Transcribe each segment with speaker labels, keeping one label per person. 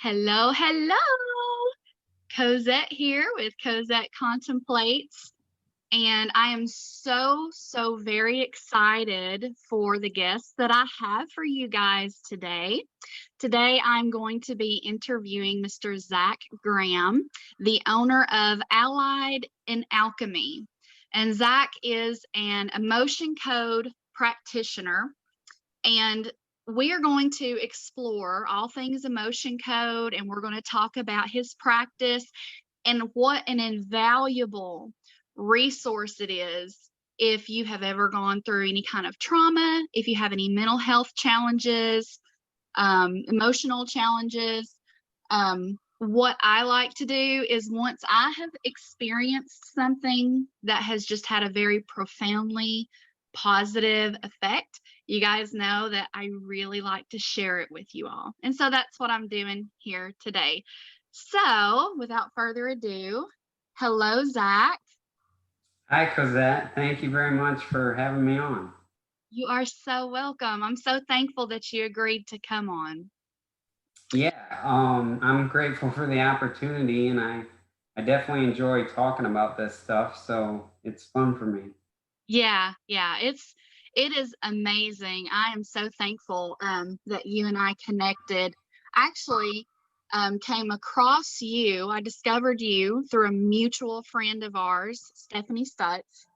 Speaker 1: Hello, hello. Cozett here with Cozett Contemplates. And I am so very excited for the guests that I have for you guys today. Today, I'm going to be interviewing Mr. Zach Graham, the owner of Allied in Alchemy. And Zach is an emotion code practitioner, and we are going to explore all things emotion code, and we're going to talk about his practice and what an invaluable resource it is if you have ever gone through any kind of trauma, if you have any mental health challenges, emotional challenges. What I like to do is once I have experienced something that has just had a very profoundly positive effect, you guys know that I really like to share it with you all. And so that's what I'm doing here today. So without further ado, hello, Zach.
Speaker 2: Hi, Cozett. Thank you very much for having me on.
Speaker 1: You are so welcome. I'm so thankful that you agreed to come on.
Speaker 2: Yeah, I'm grateful for the opportunity, and I definitely enjoy talking about this stuff, so it's fun for me.
Speaker 1: Yeah, it is amazing. I am so thankful that you and I connected. Actually, came across you. I discovered you through a mutual friend of ours, Stephanie Stutz,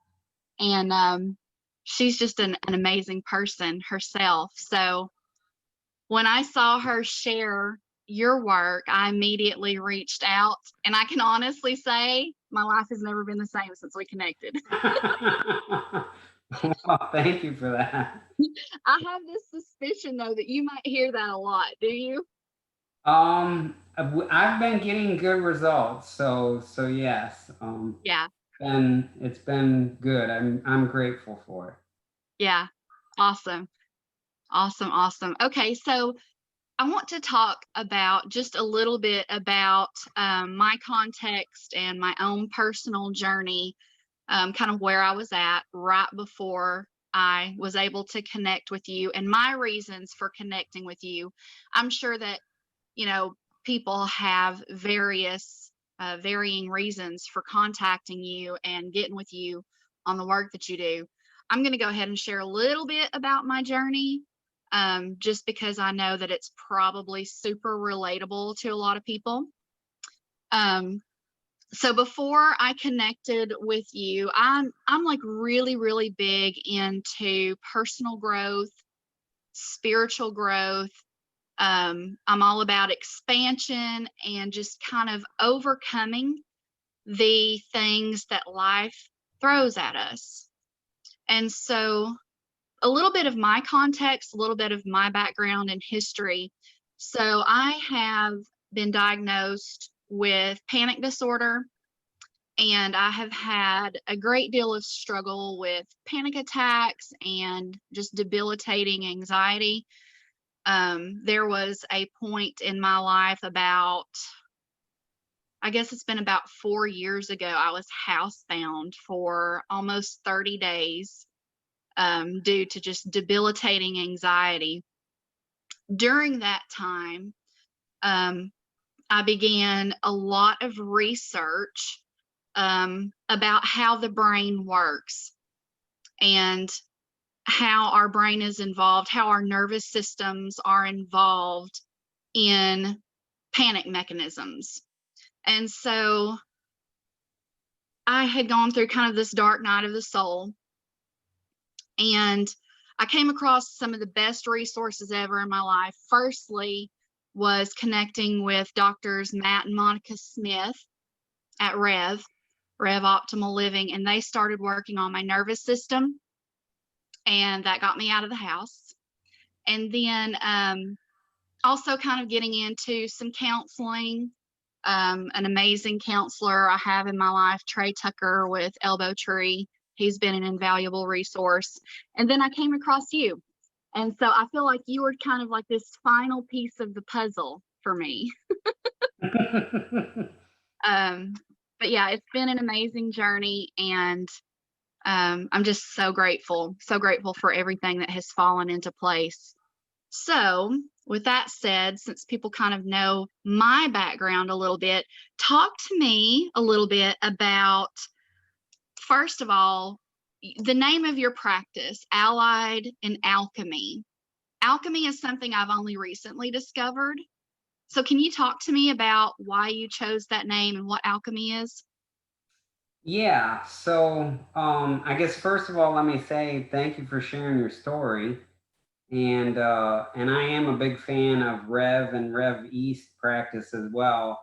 Speaker 1: and she's just an amazing person herself. So when I saw her share your work, I immediately reached out, and I can honestly say my life has never been the same since we connected.
Speaker 2: Well, thank you for that.
Speaker 1: I have this suspicion though that you might hear that a lot. Do you?
Speaker 2: I've been getting good results, so yes.
Speaker 1: Yeah,
Speaker 2: And it's been good. I'm grateful for it.
Speaker 1: yeah. Awesome. Awesome. Okay, so I want to talk about just a little bit about my context and my own personal journey, kind of where I was at right before I was able to connect with you and my reasons for connecting with you. I'm sure that, you know, people have varying reasons for contacting you and getting with you on the work that you do. I'm going to go ahead and share a little bit about my journey, just because I know that it's probably super relatable to a lot of people. Um, so before I connected with you, I'm like really big into personal growth, spiritual growth. I'm all about expansion and just kind of overcoming the things that life throws at us. And so, a little bit of my context, a little bit of my background and history. So, I have been diagnosed with panic disorder, and I have had a great deal of struggle with panic attacks and just debilitating anxiety. There was a point in my life about, I guess it's been about 4 years ago, I was housebound for almost 30 days, due to just debilitating anxiety. During that time, um, I began a lot of research about how the brain works and how our brain is involved, how our nervous systems are involved in panic mechanisms. And so I had gone through kind of this dark night of the soul, and I came across some of the best resources ever in my life. Firstly, was connecting with doctors Matt and Monica Smith at Rev Optimal Living, and they started working on my nervous system, and that got me out of the house. And then also kind of getting into some counseling. An amazing counselor I have in my life, Trey Tucker with Elbow Tree. He's been an invaluable resource. And then I came across you. And so I feel like you were kind of like this final piece of the puzzle for me. um, but yeah, it's been an amazing journey, and I'm just so grateful for everything that has fallen into place. So, with that said, since people kind of know my background a little bit, talk to me a little bit about, first of all, the name of your practice, Allied in Alchemy. Alchemy is something I've only recently discovered. So, can you talk to me about why you chose that name and what alchemy is?
Speaker 2: Yeah, so I guess first of all, let me say thank you for sharing your story. And I am a big fan of Rev and Rev East practice as well.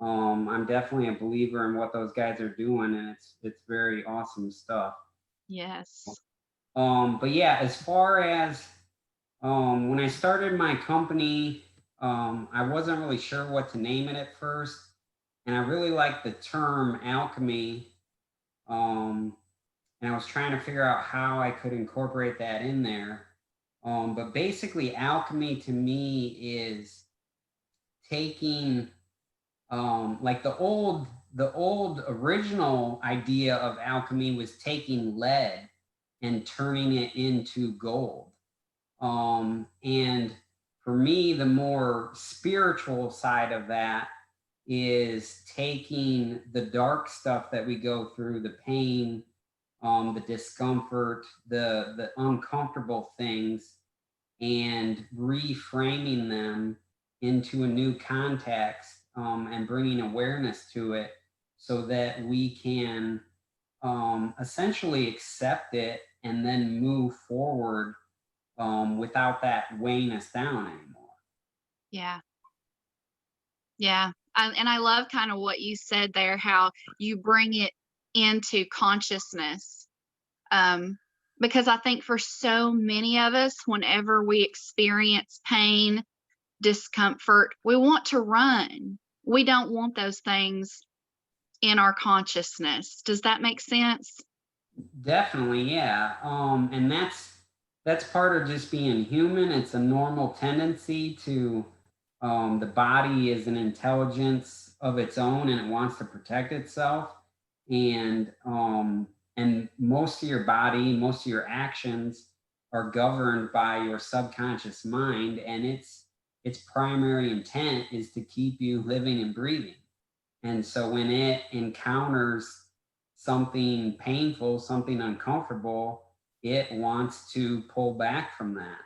Speaker 2: I'm definitely a believer in what those guys are doing, and it's very awesome stuff.
Speaker 1: Yes.
Speaker 2: But yeah, as far as when I started my company, I wasn't really sure what to name it at first, and I really liked the term alchemy. Um, and I was trying to figure out how I could incorporate that in there. But basically, alchemy to me is taking like the old original idea of alchemy was taking lead and turning it into gold. And for me, the more spiritual side of that is taking the dark stuff that we go through, the pain, the discomfort, the uncomfortable things, and reframing them into a new context, and bringing awareness to it so that we can essentially accept it and then move forward without that weighing us down anymore.
Speaker 1: Yeah. Yeah. And I love kind of what you said there, how you bring it into consciousness. Um, because I think for so many of us, whenever we experience pain, discomfort, we want to run. We don't want those things in our consciousness. Does that make sense?
Speaker 2: Definitely, yeah. And that's part of just being human. It's a normal tendency to the body is an intelligence of its own and it wants to protect itself. And most of your body, most of your actions are governed by your subconscious mind, and its primary intent is to keep you living and breathing. And so when it encounters something painful, something uncomfortable, it wants to pull back from that.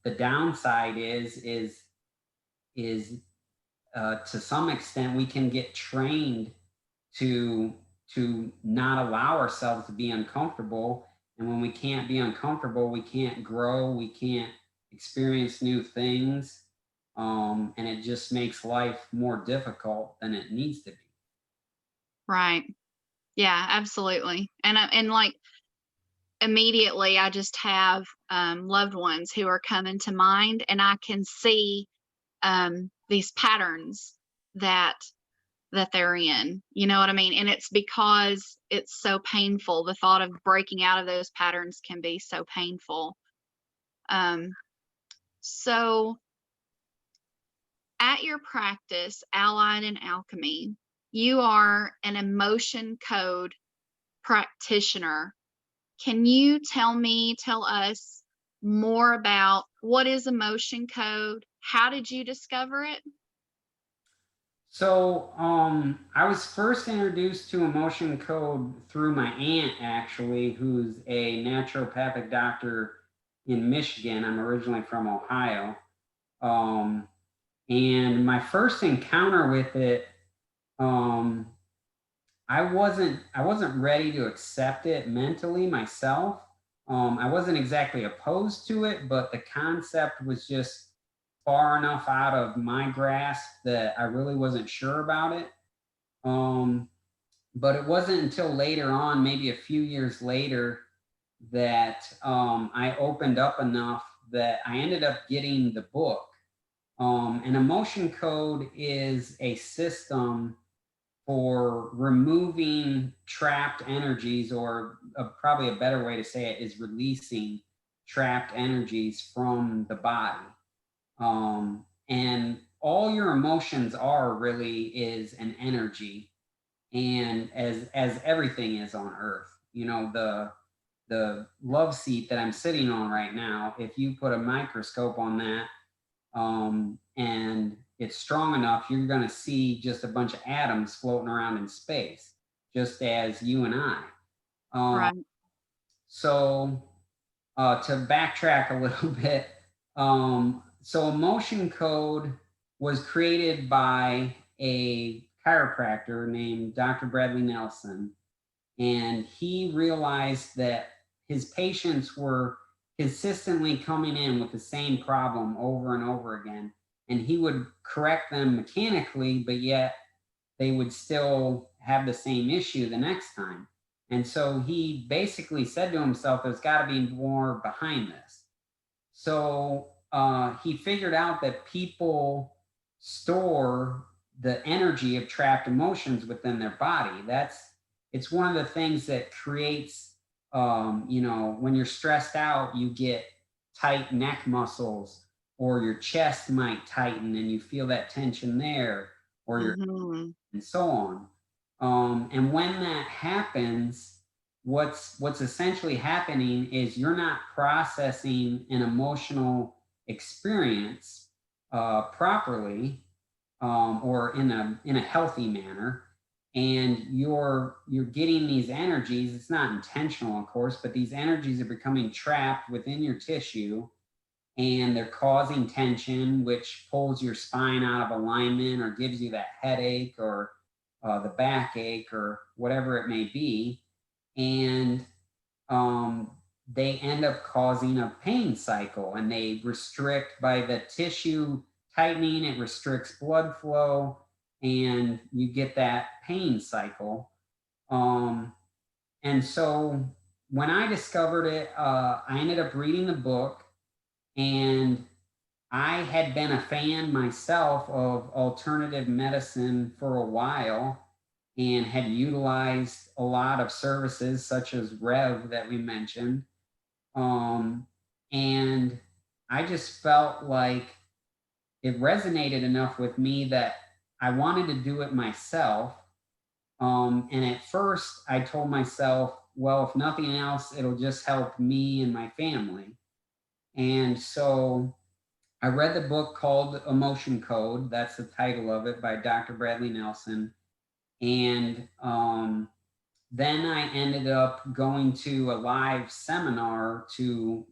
Speaker 2: The downside is to some extent we can get trained to not allow ourselves to be uncomfortable. And when we can't be uncomfortable, we can't grow, we can't experience new things. And it just makes life more difficult than it needs to be.
Speaker 1: Right. Yeah, absolutely. And like immediately I just have loved ones who are coming to mind, and I can see these patterns that they're in. You know what I mean? And it's because it's so painful. The thought of breaking out of those patterns can be so painful. Um, so, at your practice, Allied in Alchemy, you are an emotion code practitioner. Can you tell us more about what is emotion code? How did you discover it?
Speaker 2: So, I was first introduced to emotion code through my aunt, actually, who's a naturopathic doctor in Michigan. I'm originally from Ohio. Um, and my first encounter with it, um, I wasn't ready to accept it mentally myself. I wasn't exactly opposed to it, but the concept was just far enough out of my grasp that I really wasn't sure about it. Um, but it wasn't until later on, maybe a few years later, that I opened up enough that I ended up getting the book. An emotion code is a system for removing trapped energies, or probably a better way to say it is releasing trapped energies from the body. And all your emotions are really is an energy, and as everything is on earth, you know, the love seat that I'm sitting on right now, if you put a microscope on that, and it's strong enough, you're going to see just a bunch of atoms floating around in space, just as you and I. Um,
Speaker 1: Right.
Speaker 2: so to backtrack a little bit, so emotion code was created by a chiropractor named Dr. Bradley Nelson, and he realized that his patients were consistently coming in with the same problem over and over again, and he would correct them mechanically, but yet they would still have the same issue the next time. And so he basically said to himself, there's got to be more behind this. So he figured out that people store the energy of trapped emotions within their body. It's one of the things that creates, when you're stressed out, you get tight neck muscles, or your chest might tighten and you feel that tension there, or your
Speaker 1: Hmm.
Speaker 2: and so on. And when that happens, what's essentially happening is you're not processing an emotional experience properly, or in a healthy manner, and you're getting these energies. It's not intentional, of course, but these energies are becoming trapped within your tissue, and they're causing tension, which pulls your spine out of alignment or gives you that headache, or the backache, or whatever it may be. And um, they end up causing a pain cycle, and they restrict by the tissue tightening, it restricts blood flow, and you get that pain cycle. Um, and so when I discovered it, I ended up reading the book, and I had been a fan myself of alternative medicine for a while, and had utilized a lot of services such as Rev that we mentioned. Um, and I just felt like it resonated enough with me that I wanted to do it myself. And at first, I told myself, well, if nothing else, it'll just help me and my family. And so I read the book called Emotion Code. That's the title of it, by Dr. Bradley Nelson. And then I ended up going to a live seminar to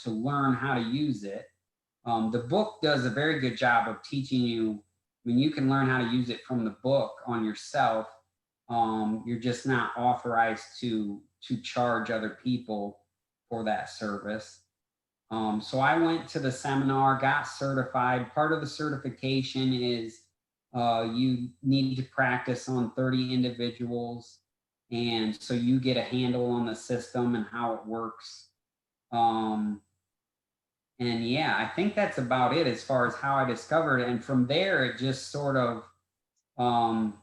Speaker 2: learn how to use it. The book does a very good job of teaching you. When you can learn how to use it from the book on yourself, you're just not authorized to charge other people for that service. So I went to the seminar, got certified. Part of the certification is you need to practice on 30 individuals. And so you get a handle on the system and how it works. Um, and yeah, I think that's about it as far as how I discovered it. And from there, it just sort of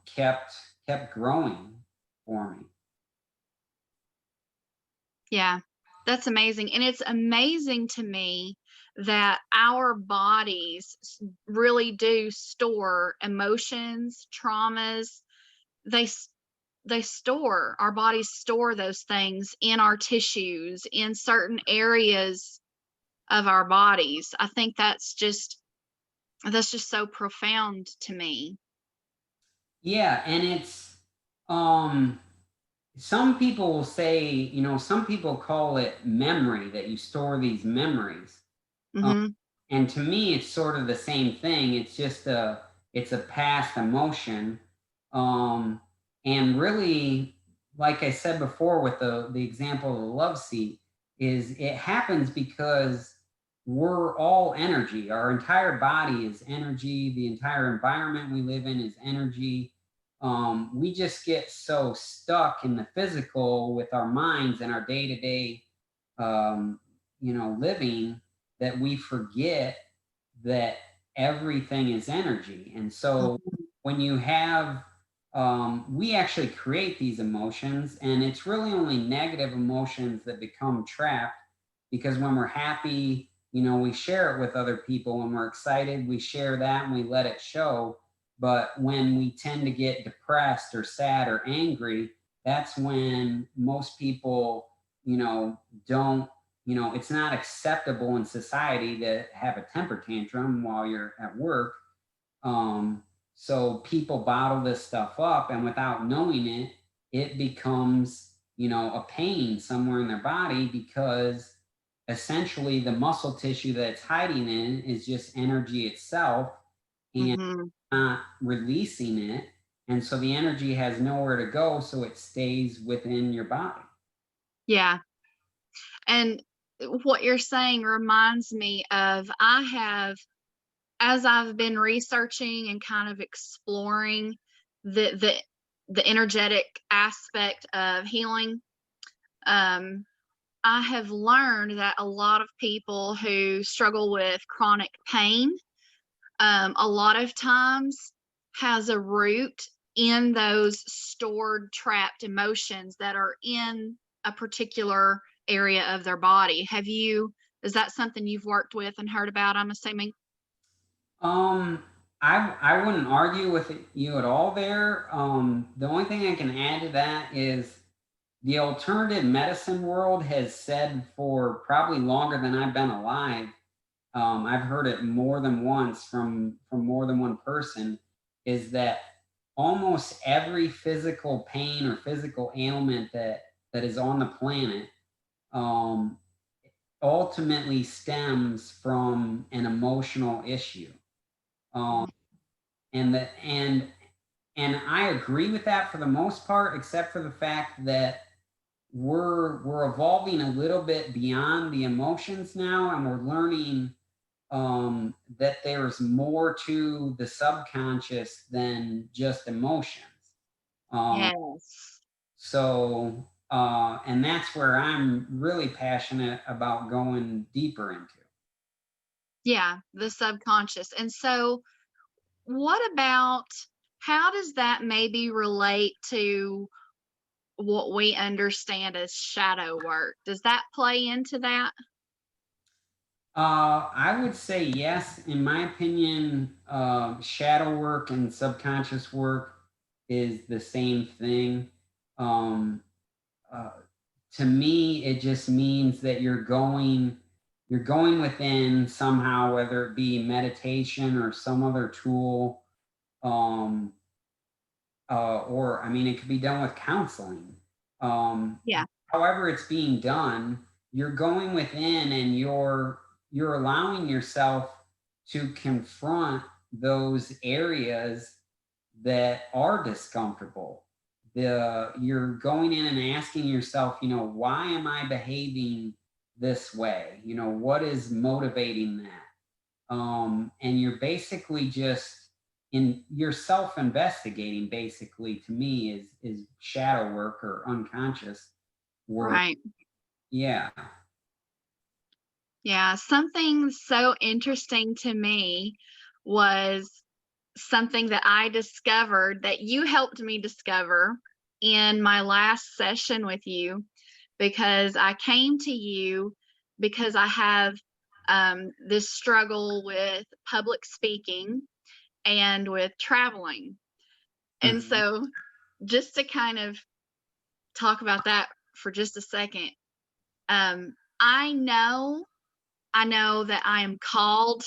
Speaker 2: kept growing for me.
Speaker 1: Yeah, that's amazing. And it's amazing to me that our bodies really do store emotions, traumas. They s- they store, our bodies store those things in our tissues, in certain areas of our bodies. I think that's just so profound to me.
Speaker 2: Yeah, and it's um some people will say, some people call it memory, that you store these memories. Um,
Speaker 1: Mhm.
Speaker 2: and to me, it's sort of the same thing. It's a past emotion. Um, and really, like I said before with the example of the love seat, is it happens because we're all energy. Our entire body is energy. The entire environment we live in is energy. We just get so stuck in the physical with our minds and our day to day, living, that we forget that everything is energy. And so
Speaker 1: Mhm.
Speaker 2: when you have, we actually create these emotions, and it's really only negative emotions that become trapped, because when we're happy, we share it with other people. When we're excited, we share that and we let it show. But when we tend to get depressed or sad or angry, that's when most people don't, it's not acceptable in society to have a temper tantrum while you're at work. Um, so people bottle this stuff up, and without knowing it, it becomes, a pain somewhere in their body, because essentially the muscle tissue that it's hiding in is just energy itself, and
Speaker 1: Hmm.
Speaker 2: not releasing it. And so the energy has nowhere to go, so it stays within your body.
Speaker 1: Yeah. And what you're saying reminds me of I have, as I've been researching and kind of exploring the the the energetic aspect of healing, um, I have learned that a lot of people who struggle with chronic pain, a lot of times has a root in those stored, trapped emotions that are in a particular area of their body. Is that something you've worked with and heard about, I'm assuming?
Speaker 2: Um, I wouldn't argue with you at all there. The only thing I can add to that is the alternative medicine world has said for probably longer than I've been alive. I've heard it more than once from more than one person. Is that almost every physical pain or physical ailment that is on the planet, um, ultimately stems from an emotional issue. Um, and that and I agree with that for the most part, except for the fact that we're evolving a little bit beyond the emotions now, and we're learning that there's more to the subconscious than just emotions. Um,
Speaker 1: Yes.
Speaker 2: and that's where I'm really passionate about going deeper into.
Speaker 1: Yeah, the subconscious. And so, what about how does that maybe relate to what we understand as shadow work? Does that play into that?
Speaker 2: I would say yes. In my opinion, shadow work and subconscious work is the same thing. Um, uh, to me, it just means that you're going within somehow, whether it be meditation or some other tool, um, or I mean, it could be done with counseling. Um,
Speaker 1: Yeah.
Speaker 2: however it's being done, you're going within and you're allowing yourself to confront those areas that are discomfortable. You're going in and asking yourself, why am I behaving this way? What is motivating that? And you're basically just in you're self-investigating. Basically, to me, is shadow work or unconscious work.
Speaker 1: Right.
Speaker 2: Yeah.
Speaker 1: Yeah. Something so interesting to me was something that I discovered that you helped me discover in my last session with you, because I came to you because I have this struggle with public speaking and with traveling. And
Speaker 2: Mhm.
Speaker 1: so, just to kind of talk about that for just a second, um, I know, I know that I am called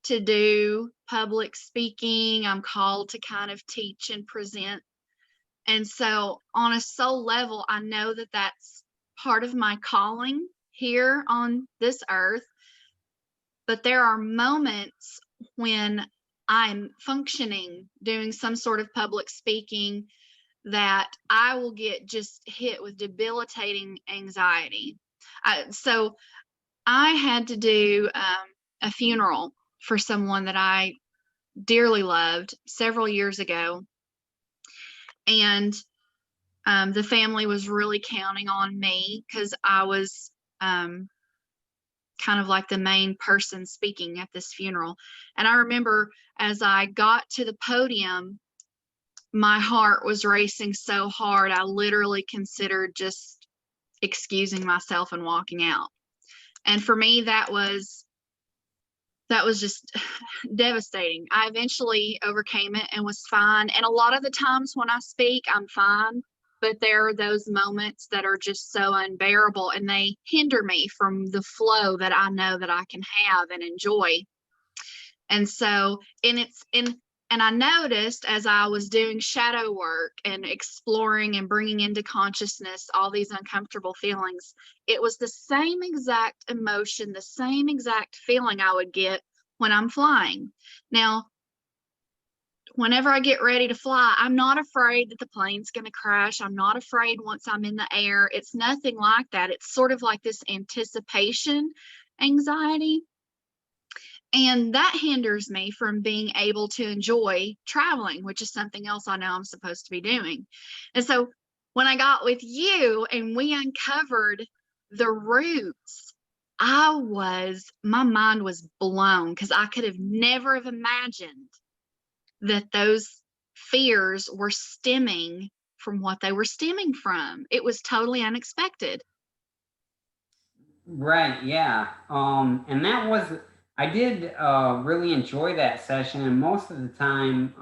Speaker 1: to do public speaking. I'm called to kind of teach and present. And so, on a soul level, I know that that's part of my calling here on this earth. But there are moments when I'm functioning, doing some sort of public speaking, that I will get just hit with debilitating anxiety. So I had to do a funeral for someone that I dearly loved several years ago. And the family was really counting on me because I was um, kind of like the main person speaking at this funeral. And I remember as I got to the podium, my heart was racing so hard, I literally considered just excusing myself and walking out. And for me, that was just devastating. I eventually overcame it and was fine. And a lot of the times when I speak, I'm fine. but there are those moments that are just so unbearable, and they hinder me from the flow that I know that I can have and enjoy. And so, and I noticed as I was doing shadow work and exploring and bringing into consciousness all these uncomfortable feelings, it was the same exact emotion, the same exact feeling I would get when I'm flying. Now, whenever I get ready to fly, I'm not afraid that the plane's going to crash. I'm not afraid once I'm in the air. It's nothing like that. It's sort of like this anticipation anxiety. And that hinders me from being able to enjoy traveling, which is something else I know I'm supposed to be doing. And so when I got with you and we uncovered the roots, my mind was blown, because I could have never have imagined that those fears were stemming from what they were stemming from. It was totally unexpected.
Speaker 2: Right, yeah. And that was, I did really enjoy that session, and most of the time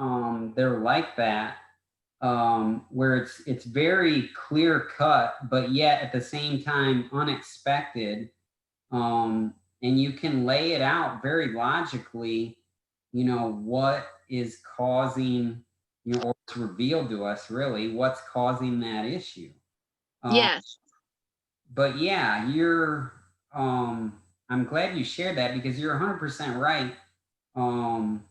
Speaker 2: they're like that, where it's very clear cut, but yet at the same time unexpected. And you can lay it out very logically, what is causing, or it's revealed to us really what's causing that issue. Um,
Speaker 1: Yes.
Speaker 2: but yeah, I'm glad you shared that, because you're 100% right. Um,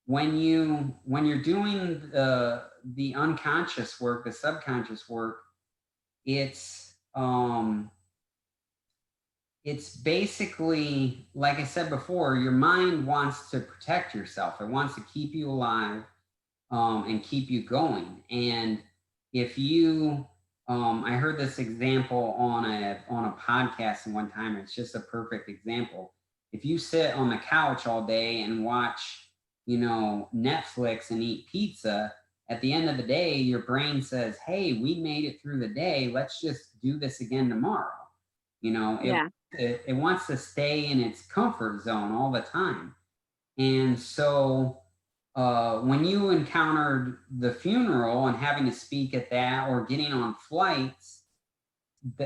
Speaker 2: when you're doing the unconscious work, the subconscious work, it's um, it's basically, like I said before, your mind wants to protect yourself. It wants to keep you alive, and keep you going. And if you, I heard this example on a podcast one time. It's just a perfect example. If you sit on the couch all day and watch, Netflix and eat pizza, at the end of the day, your brain says, "Hey, we made it through the day. Let's just do this again tomorrow." You know, it
Speaker 1: Yeah.
Speaker 2: it wants to stay in its comfort zone all the time. And so when you encountered the funeral and having to speak at that, or getting on flights,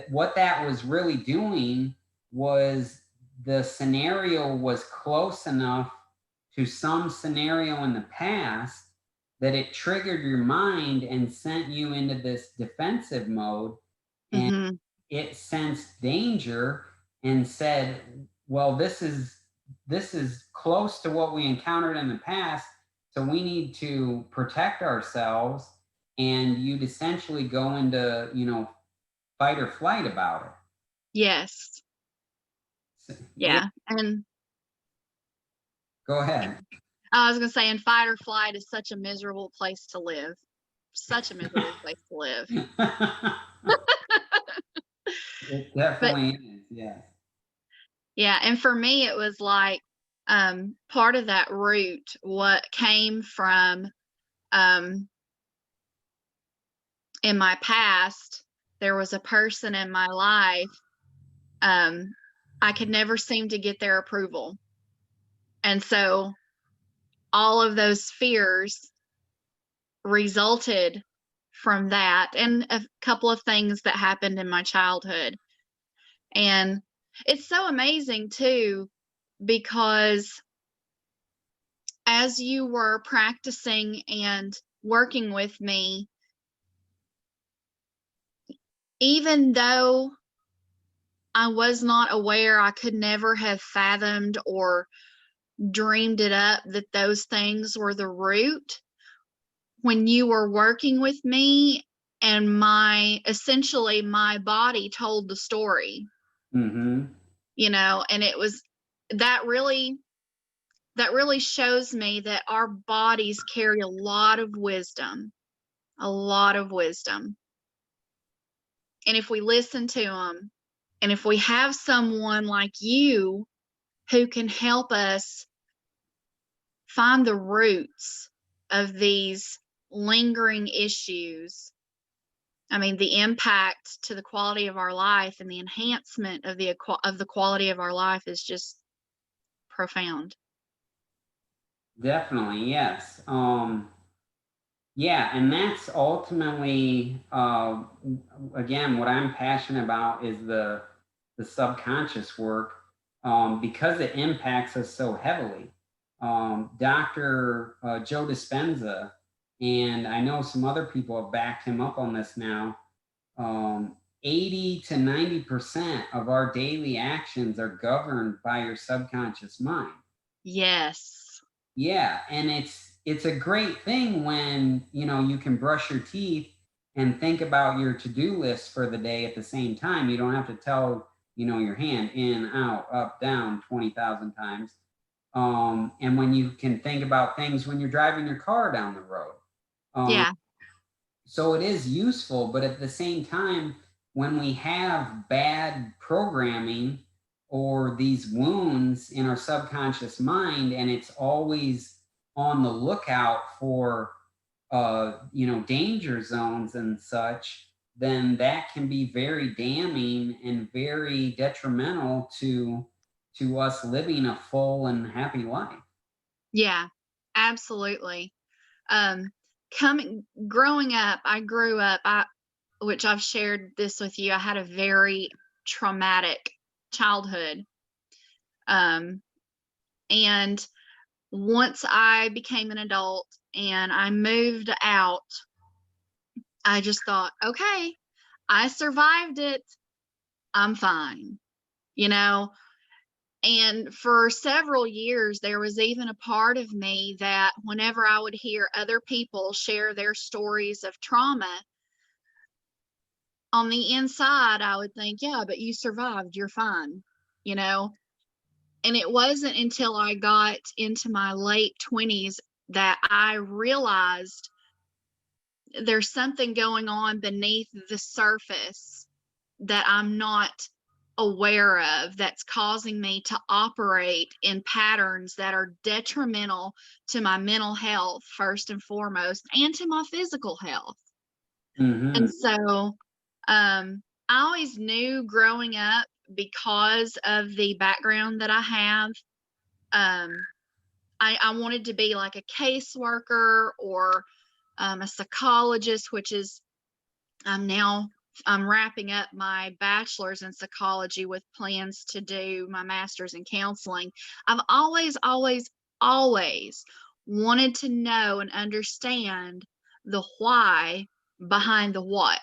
Speaker 2: what that was really doing was, the scenario was close enough to some scenario in the past that it triggered your mind and sent you into this defensive mode. And
Speaker 1: Hmm.
Speaker 2: it sensed danger and said, well, this is close to what we encountered in the past, so we need to protect ourselves. And you'd essentially go into, fight or flight about it.
Speaker 1: Yes.
Speaker 2: So, yeah,
Speaker 1: Yeah. And
Speaker 2: go ahead.
Speaker 1: I was going to say, and fight or flight is such a miserable place to live. Such a miserable place to live.
Speaker 2: It
Speaker 1: But
Speaker 2: definitely is, yes.
Speaker 1: yeah, and for me, it was like, part of that root, what came from, um, in my past, there was a person in my life, um, I could never seem to get their approval. And so all of those fears resulted from that, and a couple of things that happened in my childhood. And it's so amazing too, because as you were practicing and working with me, even though I was not aware, I could never have fathomed or dreamed it up that those things were the root. When you were working with me, and essentially my body told the story,
Speaker 2: Mm-hmm.
Speaker 1: and it was that really that really shows me that our bodies carry a lot of wisdom, a lot of wisdom. And if we listen to them, and if we have someone like you who can help us find the roots of these lingering issues, I mean, the impact to the quality of our life and the enhancement of the quality of our life is just profound.
Speaker 2: Definitely, yes. Yeah, and that's ultimately, again, what I'm passionate about is the subconscious work, because it impacts us so heavily. Dr. Joe Dispenza, and I know some other people have backed him up on this now. 80 to 90% of our daily actions are governed by your subconscious mind.
Speaker 1: Yes.
Speaker 2: Yeah, and it's a great thing when, you can brush your teeth and think about your to-do list for the day at the same time. You don't have to tell, your hand in, out, up, down 20,000 times. And when you can think about things when you're driving your car down the road. Um,
Speaker 1: Yeah.
Speaker 2: so it is useful, but at the same time, when we have bad programming or these wounds in our subconscious mind, and it's always on the lookout for danger zones and such, then that can be very damning and very detrimental to us living a full and happy life.
Speaker 1: Yeah. Absolutely. Um, coming growing up, I grew up, which I've shared this with you. I had a very traumatic childhood. Um, and once I became an adult and I moved out, I just thought, okay, I survived it. I'm fine, you know? And for several years, there was even a part of me that whenever I would hear other people share their stories of trauma, on the inside, I would think, yeah, but you survived, you're fine, you know? And it wasn't until I got into my late 20s that I realized there's something going on beneath the surface that I'm not aware of that's causing me to operate in patterns that are detrimental to my mental health, first and foremost, and to my physical health. And
Speaker 2: Hmm.
Speaker 1: so, I always knew growing up, because of the background that I have, um, I wanted to be like a caseworker or a psychologist, which is now I'm wrapping up my bachelor's in psychology with plans to do my master's in counseling. I've always, always, always wanted to know and understand the why behind the what.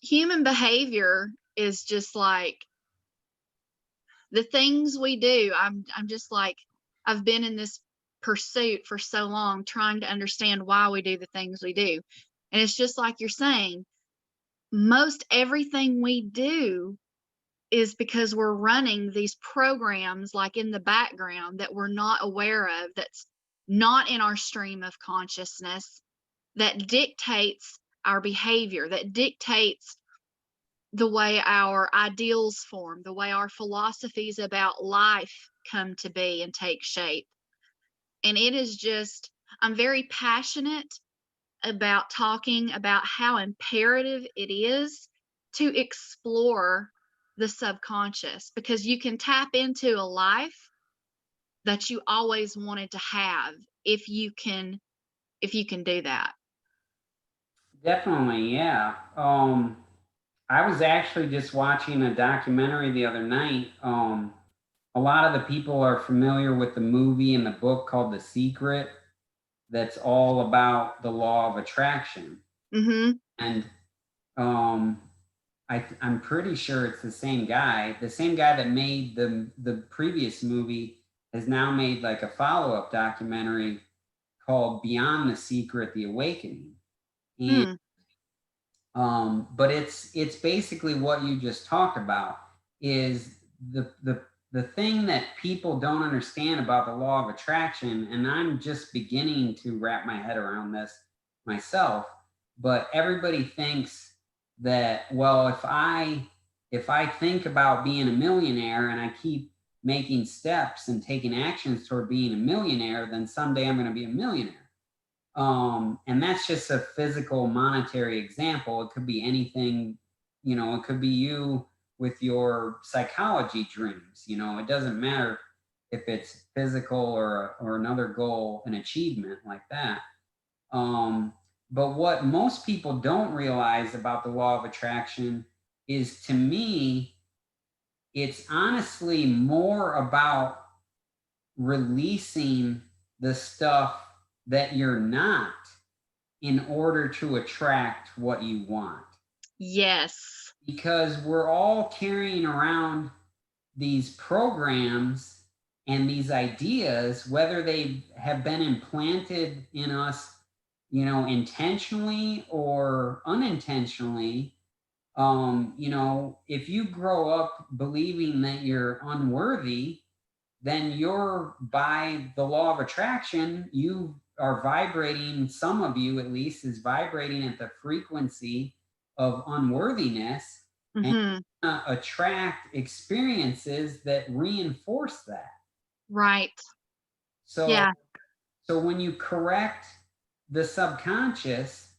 Speaker 1: Human behavior is just like the things we do. I'm just like, I've been in this pursuit for so long trying to understand why we do the things we do. And it's just like you're saying, most everything we do is because we're running these programs like in the background that we're not aware of, that's not in our stream of consciousness, that dictates our behavior, that dictates the way our ideals form, the way our philosophies about life come to be and take shape. And it is just, I'm very passionate about talking about how imperative it is to explore the subconscious, because you can tap into a life that you always wanted to have if you can do that.
Speaker 2: Definitely, yeah. I was actually just watching a documentary the other night. A lot of the people are familiar with the movie and the book called The Secret, that's all about the law of attraction.
Speaker 1: Mhm.
Speaker 2: And um, I'm pretty sure it's the same guy. The same guy that made the previous movie has now made like a follow up documentary called Beyond the Secret: The Awakening. And
Speaker 1: Hmm.
Speaker 2: but it's basically what you just talked about, is the thing that people don't understand about the law of attraction, and I'm just beginning to wrap my head around this myself. But everybody thinks that, well, if I think about being a millionaire and I keep making steps and taking actions toward being a millionaire, then someday I'm going to be a millionaire. And that's just a physical monetary example. It could be anything, it could be you with your psychology dreams. It doesn't matter if it's physical or another goal, an achievement like that. Um, but what most people don't realize about the law of attraction is, to me, it's honestly more about releasing the stuff that you're not in order to attract what you want.
Speaker 1: Yes.
Speaker 2: Because we're all carrying around these programs and these ideas, whether they have been implanted in us, intentionally or unintentionally. If you grow up believing that you're unworthy, then you're, by the law of attraction, you are vibrating, some of you at least is vibrating at the frequency of unworthiness, and
Speaker 1: Hmm.
Speaker 2: attract experiences that reinforce that.
Speaker 1: Right.
Speaker 2: So,
Speaker 1: Yeah.
Speaker 2: when you correct the subconscious,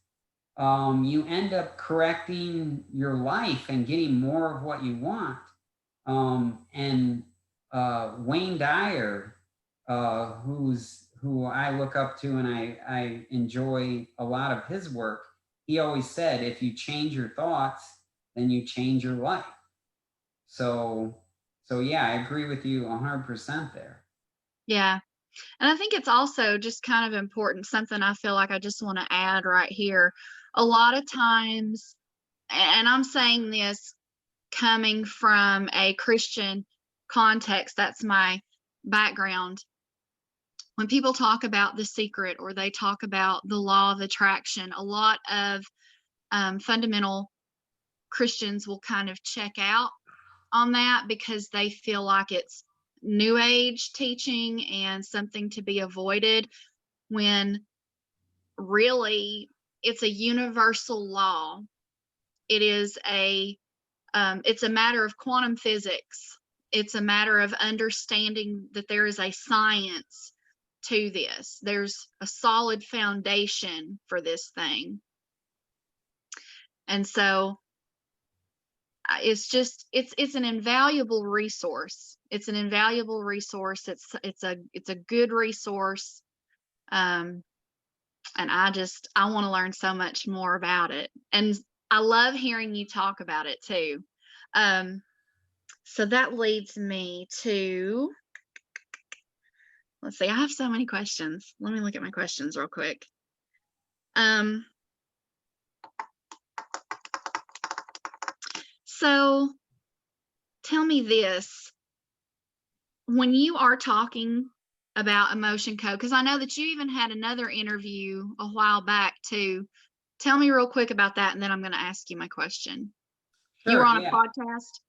Speaker 2: you end up correcting your life and getting more of what you want. And Wayne Dyer, who I look up to, and I enjoy a lot of his work. He always said, if you change your thoughts, then you change your life. So, yeah, I agree with you 100% there.
Speaker 1: Yeah. And I think it's also just kind of important, something I feel like I just want to add right here. A lot of times, and I'm saying this coming from a Christian context, that's my background. When people talk about The Secret or they talk about the law of attraction, a lot of fundamental Christians will kind of check out on that because they feel like it's new age teaching and something to be avoided, when really it's a universal law. It is it's a matter of quantum physics. It's a matter of understanding that there is a science to this. There's a solid foundation for this thing. And so it's an invaluable resource. It's an invaluable resource. It's a good resource. Um, and I want to learn so much more about it. And I love hearing you talk about it too. Um, so that leads me to, let's see, I have so many questions. Let me look at my questions real quick. Um, so tell me this, when you are talking about emotion code, because I know that you even had another interview a while back too. Tell me real quick about that, and then I'm going to ask you my question. You were
Speaker 2: Sure.
Speaker 1: on a
Speaker 2: Yeah.
Speaker 1: podcast?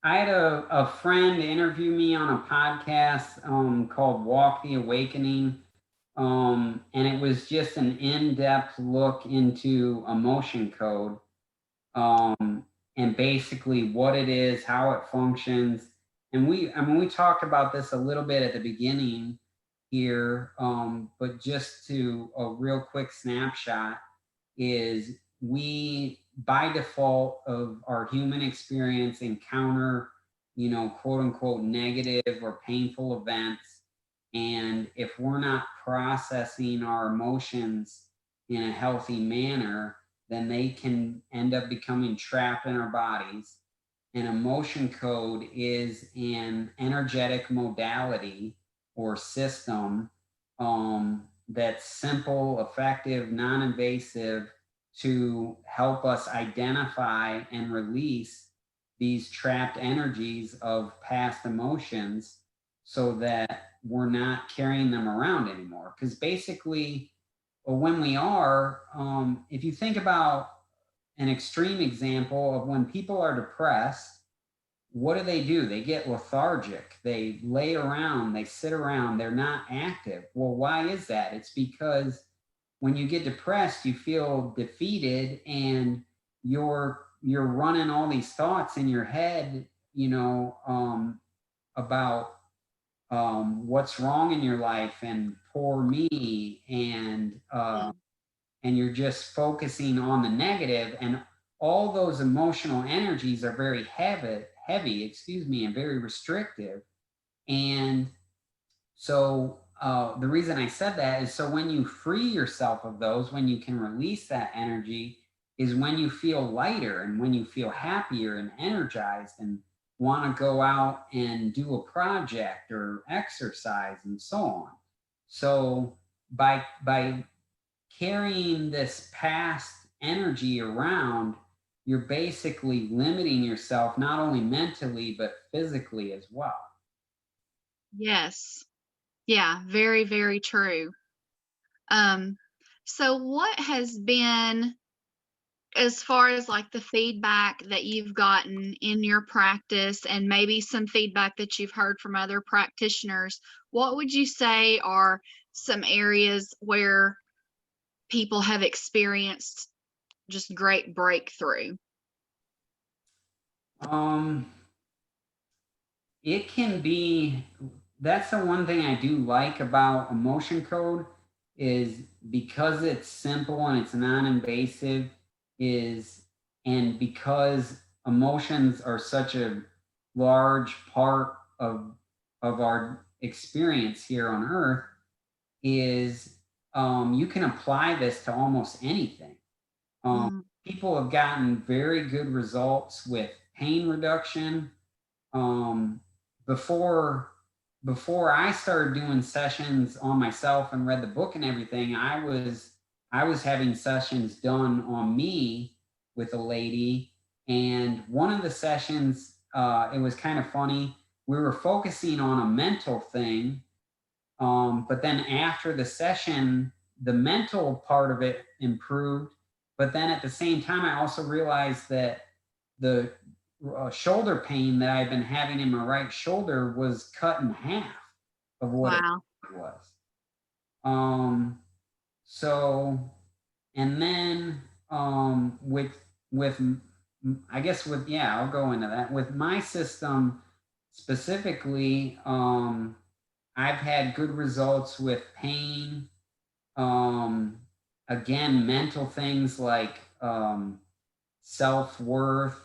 Speaker 2: I had a friend interview me on a podcast called Walk the Awakening. And it was just an in-depth look into emotion code, and basically what it is, how it functions. And we talked about this a little bit at the beginning here, but just to a real quick snapshot is, we by default of our human experience encounter, quote unquote negative or painful events. And if we're not processing our emotions in a healthy manner, then they can end up becoming trapped in our bodies. An emotion code is an energetic modality or system, that's simple, effective, non invasive, to help us identify and release these trapped energies of past emotions, so that we're not carrying them around anymore. Because basically, when we are, if you think about an extreme example of when people are depressed, what do? They get lethargic. They lay around, they sit around, they're not active. Well, why is that? It's because when you get depressed, you feel defeated, and you're running all these thoughts in your head, about what's wrong in your life and poor me, and you're just focusing on the negative, and all those emotional energies are very heavy, and very restrictive. And so, the reason I said that is so when you free yourself of those, when you can release that energy, is when you feel lighter and when you feel happier and energized and want to go out and do a project or exercise and so on. So by carrying this past energy around, you're basically limiting yourself not only mentally but physically as well.
Speaker 1: Yes. Yeah, very, very true. Um, so what has been, as far as like the feedback that you've gotten in your practice and maybe some feedback that you've heard from other practitioners, what would you say are some areas where people have experienced just great breakthrough?
Speaker 2: Um, it can be, that's the one thing I do like about emotion code is because it's simple and it's non-invasive is and because emotions are such a large part of our experience here on earth is you can apply this to almost anything. um,
Speaker 1: Mm,
Speaker 2: People have gotten very good results with pain reduction. um, before before I started doing sessions on myself and read the book and everything, I was having sessions done on me with a lady, and one of the sessions, it was kind of funny. We were focusing on a mental thing, but then after the session, the mental part of it improved. But then at the same time, I also realized that the shoulder pain that I've been having in my right shoulder was cut in half of what it
Speaker 1: wow.
Speaker 2: was. Um, so, and then with I guess with yeah, I'll go into that. With my system specifically, I've had good results with pain. Um, Again, mental things like self worth,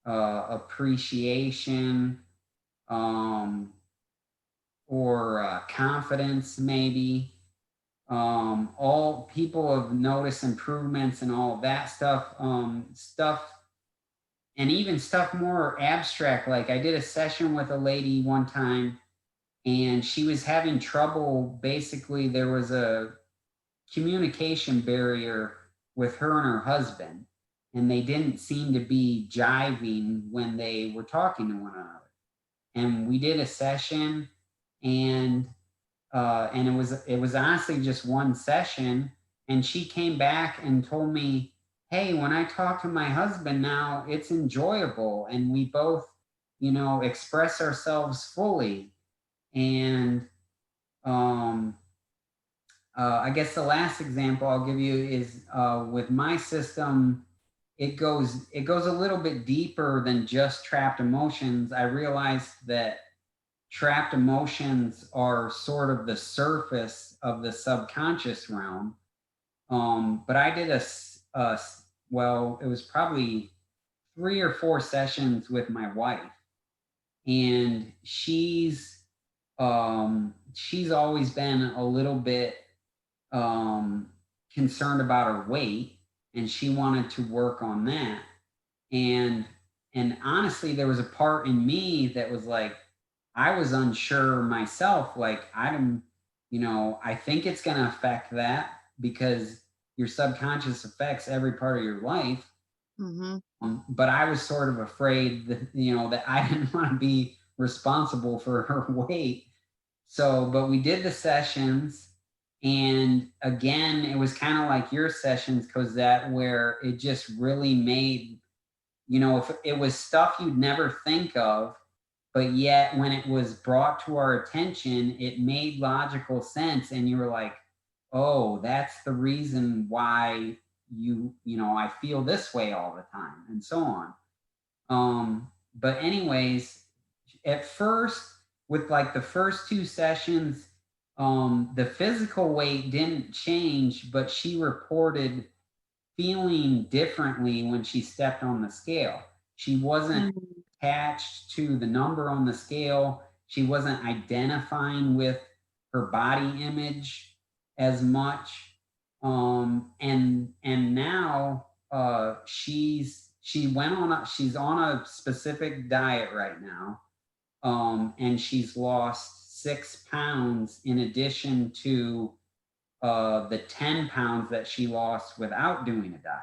Speaker 2: appreciation, um, or confidence, maybe. All people have noticed improvements and all of that stuff. And even stuff more abstract. Like I did a session with a lady one time, and she was having trouble. Basically, there was a communication barrier with her and her husband, and they didn't seem to be jiving when they were talking to one another. And we did a session, and it was honestly just one session. And she came back and told me, "Hey, when I talk to my husband now, it's enjoyable, and we both, express ourselves fully." And um, I guess the last example I'll give you is with my system. It goes a little bit deeper than just trapped emotions. I realized that trapped emotions are sort of the surface of the subconscious realm. But I did well, it was probably 3 or 4 sessions with my wife, and she's always been a little bit um, concerned about her weight, and she wanted to work on that. And and honestly, there was a part in me that was like, I was unsure myself. Like I think it's going to affect that because your subconscious affects every part of your life.
Speaker 1: Mhm.
Speaker 2: But I was sort of afraid that that I didn't want to be responsible for her weight. So, but we did the sessions, and again, it was kind of like your sessions, Cozett, where it just really made, if it was stuff you'd never think of, but yet when it was brought to our attention, it made logical sense, and you were like, "Oh, that's the reason why I feel this way all the time," and so on. But anyways, at first, with like the first 2 sessions, the physical weight didn't change, but she reported feeling differently when she stepped on the scale. She wasn't
Speaker 1: Mm,
Speaker 2: attached to the number on the scale. She wasn't identifying with. her body image as much. And now she's on a specific diet right now. And she's lost 6 pounds in addition to the 10 pounds that she lost without doing a diet.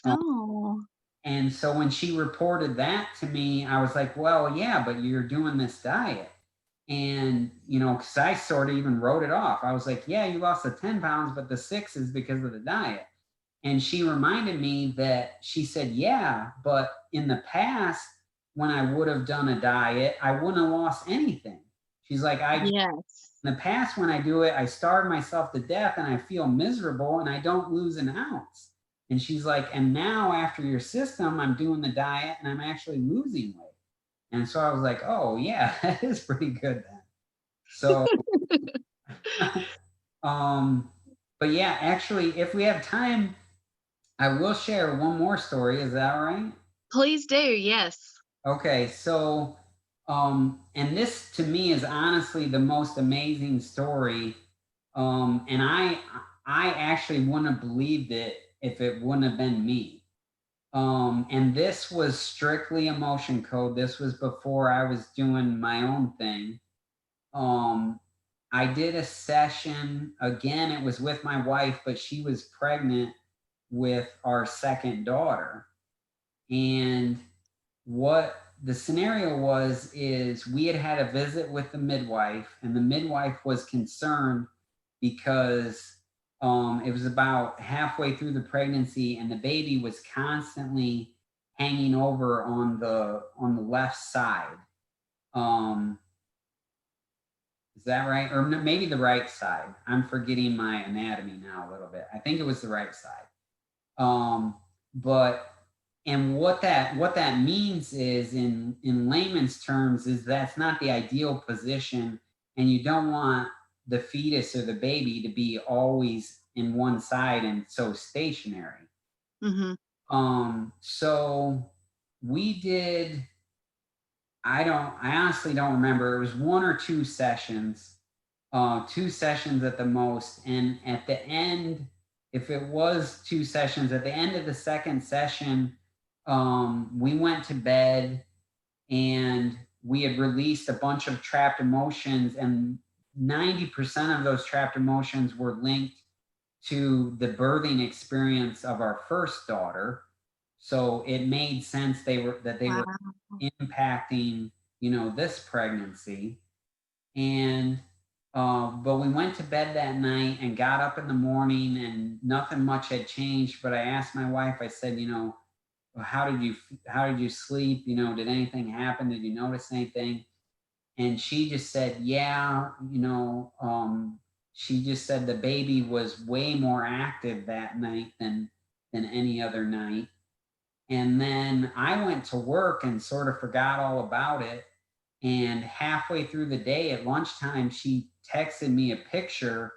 Speaker 2: Um,
Speaker 1: Oh,
Speaker 2: and so when she reported that to me, I was like, well, yeah, but you're doing this diet. And, because I sort of even wrote it off. I was like, yeah, you lost the 10 pounds, but the 6 is because of the diet. And she reminded me that she said, yeah, but in the past, when I would have done a diet, I wouldn't have lost anything. She's like,
Speaker 1: yes.
Speaker 2: in the past, when I do it, I starve myself to death and I feel miserable and I don't lose an ounce. And she's like, and now after your system, I'm doing the diet and I'm actually losing weight. And so I was like, oh, yeah, that is pretty good then. So, um, but yeah, actually, if we have time, I will share one more story. Is that all right?
Speaker 1: Please do. Yes.
Speaker 2: Okay, so and this to me is honestly the most amazing story. And I actually wouldn't have believed it if it wouldn't have been me. And this was strictly emotion code. This was before I was doing my own thing. Um, I did a session again, it was with my wife, but she was pregnant with our second daughter. And what the scenario was is we had had a visit with the midwife, and the midwife was concerned because it was about halfway through the pregnancy, and the baby was constantly hanging over on the left side. Um, is that right? Or maybe the right side. I'm forgetting my anatomy now a little bit. I think it was the right side. Um, but and what that means is in layman's terms is that's not the ideal position, and you don't want the fetus or the baby to be always in one side and so stationary.
Speaker 1: Hmm.
Speaker 2: So we did, I honestly don't remember. It was one or two sessions at the most. And at the end, if it was two sessions, at the end of the second session, we went to bed and we had released a bunch of trapped emotions, and 90% of those trapped emotions were linked to the birthing experience of our first daughter. So it made sense they were
Speaker 1: Wow.
Speaker 2: impacting, this pregnancy. And but we went to bed that night and got up in the morning and nothing much had changed. But I asked my wife, I said, "Well, how did you sleep? Did anything happen? Did you notice anything?" And she just said, yeah, she just said the baby was way more active that night than any other night. And then I went to work and sort of forgot all about it. And halfway through the day at lunchtime, she texted me a picture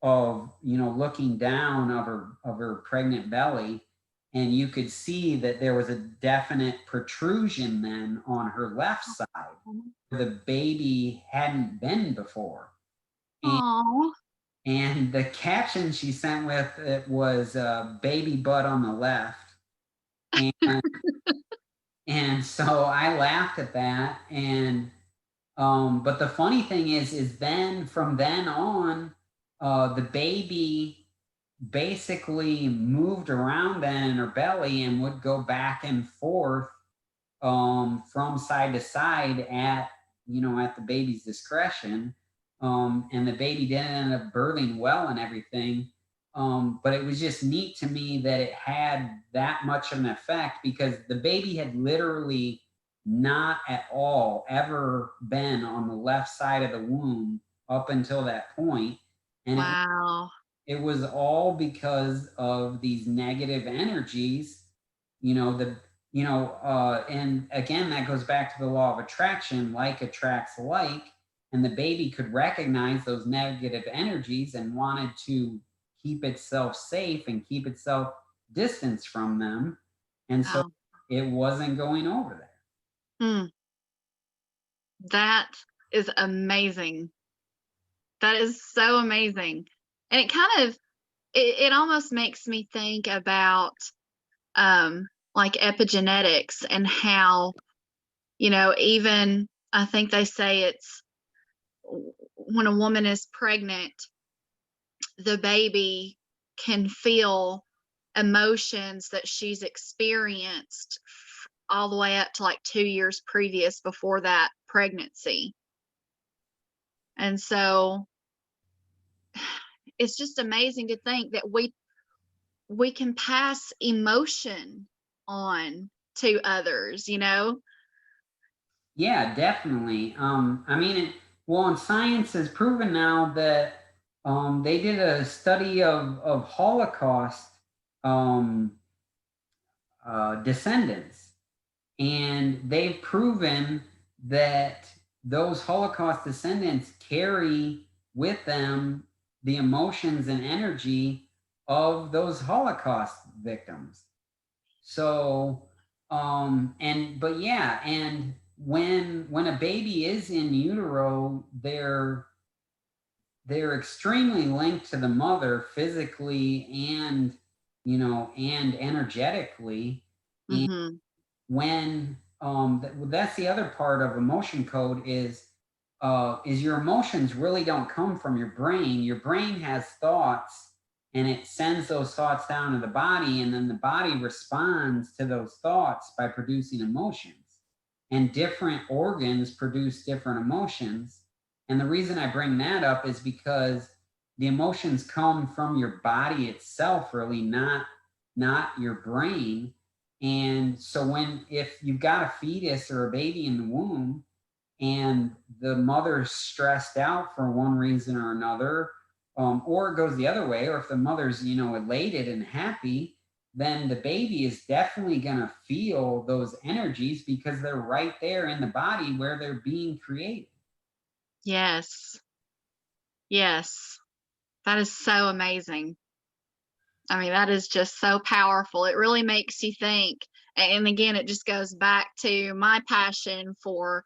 Speaker 2: of, looking down of her pregnant belly. And you could see that there was a definite protrusion then on her left side where the baby hadn't been before. And,
Speaker 1: Oh,
Speaker 2: and the caption she sent with it was baby butt on the left. And and so I laughed at that. And but the funny thing is then from then on, the baby basically moved around then in her belly and would go back and forth from side to side at the baby's discretion. And the baby did end up birthing well and everything. But it was just neat to me that it had that much of an effect because the baby had literally not at all ever been on the left side of the womb up until that point. And
Speaker 1: wow.
Speaker 2: it was all because of these negative energies, you know, the, and again, that goes back to the law of attraction, like attracts like, and the baby could recognize those negative energies and wanted to keep itself safe and keep itself distanced from them. And so
Speaker 1: Wow.
Speaker 2: it wasn't going over there.
Speaker 1: Mm, that is amazing. That is so amazing. And it kind of it almost makes me think about like epigenetics and how, even I think they say it's when a woman is pregnant, the baby can feel emotions that she's experienced all the way up to like 2 years previous before that pregnancy. And so it's just amazing to think that we can pass emotion on to others.
Speaker 2: Yeah, definitely. I mean, well, and science has proven now that they did a study of Holocaust um, descendants, and they've proven that those Holocaust descendants carry with them the emotions and energy of those Holocaust victims. So, but yeah, and when a baby is in utero, they're extremely linked to the mother physically and and energetically. And
Speaker 1: Mhm.
Speaker 2: when that's the other part of emotion code is your emotions really don't come from your brain. Your brain has thoughts, and it sends those thoughts down to the body, and then the body responds to those thoughts by producing emotions, and different organs produce different emotions. And the reason I bring that up is because the emotions come from your body itself, really, not your brain. And so if you've got a fetus or a baby in the womb, and the mother's stressed out for one reason or another, or it goes the other way, or if the mother's elated and happy, then the baby is definitely going to feel those energies because they're right there in the body where they're being created.
Speaker 1: Yes. Yes. That is so amazing. I mean, that is just so powerful. It really makes you think. And again, it just goes back to my passion for,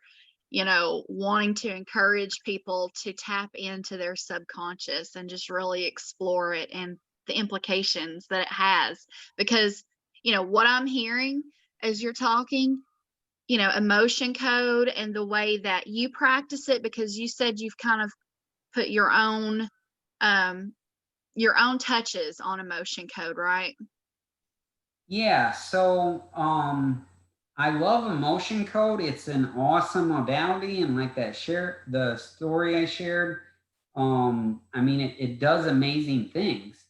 Speaker 1: wanting to encourage people to tap into their subconscious and just really explore it and the implications that it has. Because, what I'm hearing as you're talking, emotion code and the way that you practice it, because you said you've kind of put um, your own touches on emotion code, right?
Speaker 2: Yeah, so I love emotion code. It's an awesome modality, and like the story I shared, I mean it does amazing things.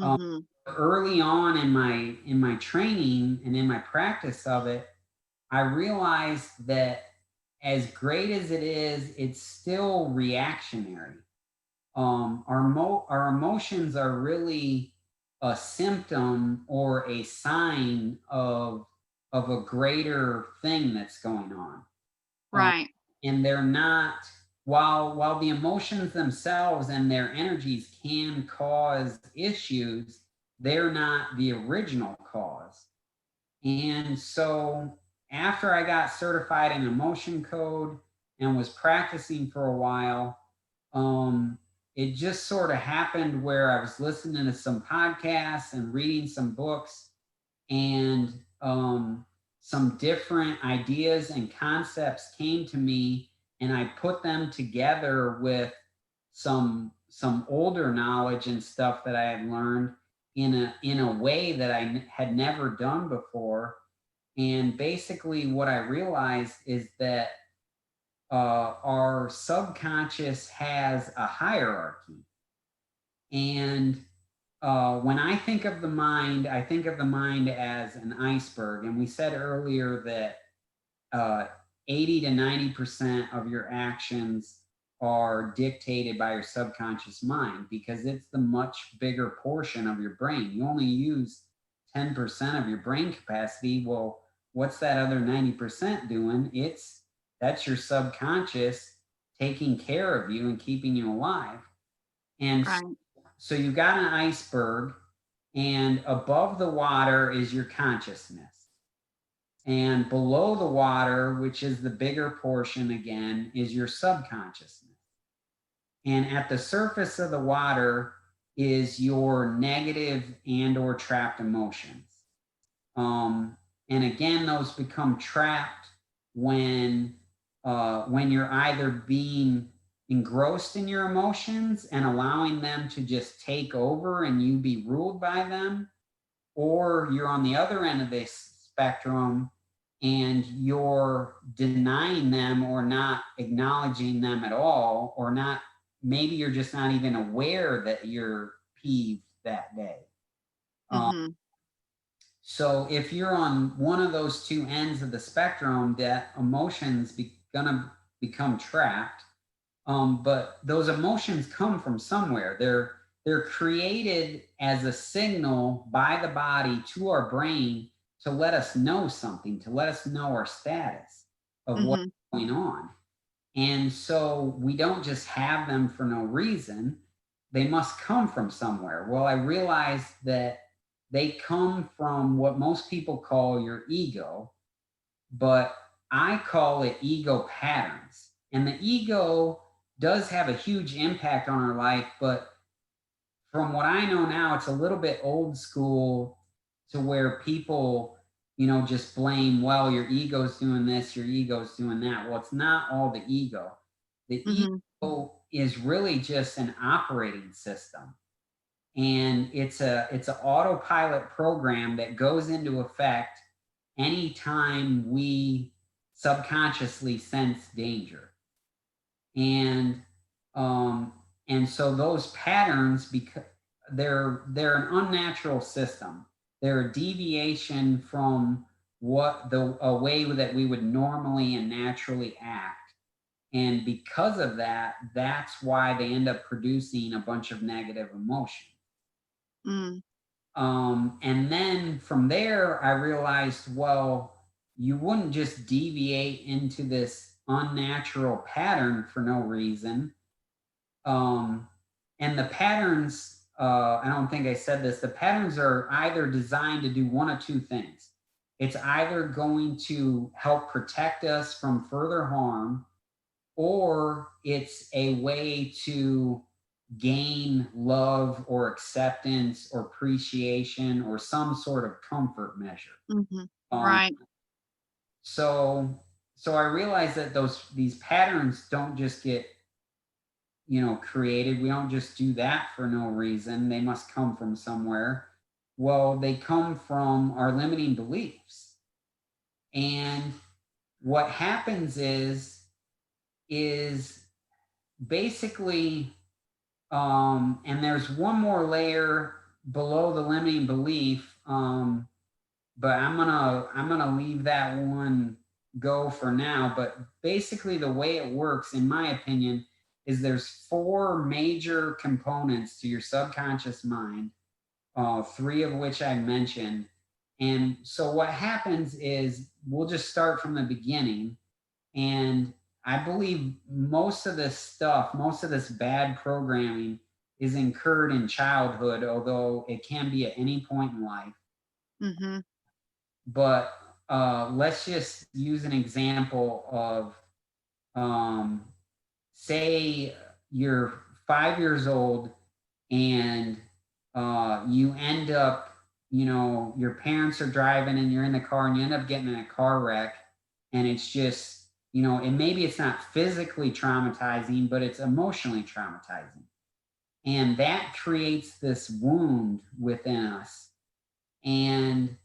Speaker 2: Um,
Speaker 1: Mhm.
Speaker 2: Early on in my training and in my practice of it, I realized that as great as it is, it's still reactionary. Our emotions are really a symptom or a sign of a greater thing that's going on. um,
Speaker 1: Right.
Speaker 2: and they're not, while the emotions themselves and their energies can cause issues, they're not the original cause. And so after I got certified in emotion code and was practicing for a while, um, it just sort of happened where I was listening to some podcasts and reading some books, and some different ideas and concepts came to me, and I put them together with some older knowledge and stuff that I had learned in a way that I had never done before. And basically, what I realized is that our subconscious has a hierarchy. And when I think of the mind, I think of the mind as an iceberg. And we said earlier that uh, 80 to 90% of your actions are dictated by your subconscious mind because it's the much bigger portion of your brain. You only use 10% of your brain capacity. Well, what's that other 90% doing? That's your subconscious taking care of you and keeping you alive. And
Speaker 1: Right.
Speaker 2: so you've got an iceberg, and above the water is your consciousness. And below the water, which is the bigger portion again, is your subconsciousness. And at the surface of the water is your negative and or trapped emotions. And again, those become trapped when when you're either being engrossed in your emotions and allowing them to just take over and you be ruled by them, or you're on the other end of this spectrum and you're denying them or not acknowledging them at all, or not, maybe you're just not even aware that you're peeved that day. Um,
Speaker 1: Mhm.
Speaker 2: so if you're on one of those two ends of the spectrum, that gonna become trapped. But those emotions come from somewhere. They're created as a signal by the body to our brain to let us know something, to let us know our status of what's
Speaker 1: Mhm.
Speaker 2: going on. And so we don't just have them for no reason. They must come from somewhere. Well, I realized that they come from what most people call your ego, but I call it ego patterns. And the ego does have a huge impact on our life, but from what I know now, it's a little bit old school to where people, just blame, well, your ego's doing this, your ego's doing that. Well, it's not all the ego. The
Speaker 1: Mhm.
Speaker 2: ego is really just an operating system. And it's an autopilot program that goes into effect anytime we subconsciously sense danger. And um and so those patterns, because they're an unnatural system, they're a deviation from what the a way that we would normally and naturally act. And because of that, that's why they end up producing a bunch of negative emotion.
Speaker 1: Mm.
Speaker 2: And then from there, I realized, well, you wouldn't just deviate into this unnatural pattern for no reason. Um, and the patterns, I don't think I said this, the patterns are either designed to do one of two things. It's either going to help protect us from further harm, or it's a way to gain love or acceptance or appreciation or some sort of comfort measure.
Speaker 1: Mhm.
Speaker 2: Um,
Speaker 1: Right.
Speaker 2: so so I realized that these patterns don't just get created. We don't just do that for no reason. They must come from somewhere. Well, they come from our limiting beliefs. And what happens is basically, and there's one more layer below the limiting belief, but I'm gonna leave that one go for now. But basically, the way it works, in my opinion, is there's four major components to your subconscious mind, three of which I mentioned. And so what happens is, we'll just start from the beginning. And I believe most of this stuff, most of this bad programming is incurred in childhood, although it can be at any point in life.
Speaker 1: Mhm.
Speaker 2: But let's just use an example of, um, say you're 5 years old, and you end up, your parents are driving and you're in the car and you end up getting in a car wreck. And it's just, and maybe it's not physically traumatizing, but it's emotionally traumatizing. And that creates this wound within us. And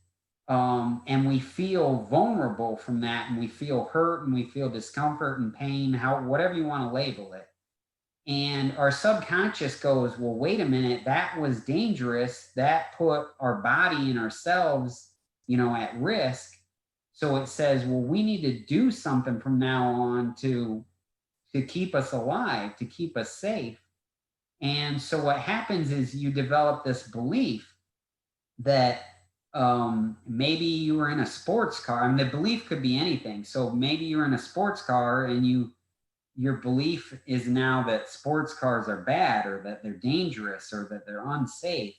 Speaker 2: we feel vulnerable from that, and we feel hurt, and we feel discomfort and pain, how whatever you want to label it. And our subconscious goes, well, wait a minute, that was dangerous. That put our body and ourselves, at risk. So it says, well, we need to do something from now on to keep us alive, to keep us safe. And so what happens is, you develop this belief that, maybe you were in a sports car. I mean, the belief could be anything. So maybe you were in a sports car, and your belief is now that sports cars are bad, or that they're dangerous, or that they're unsafe.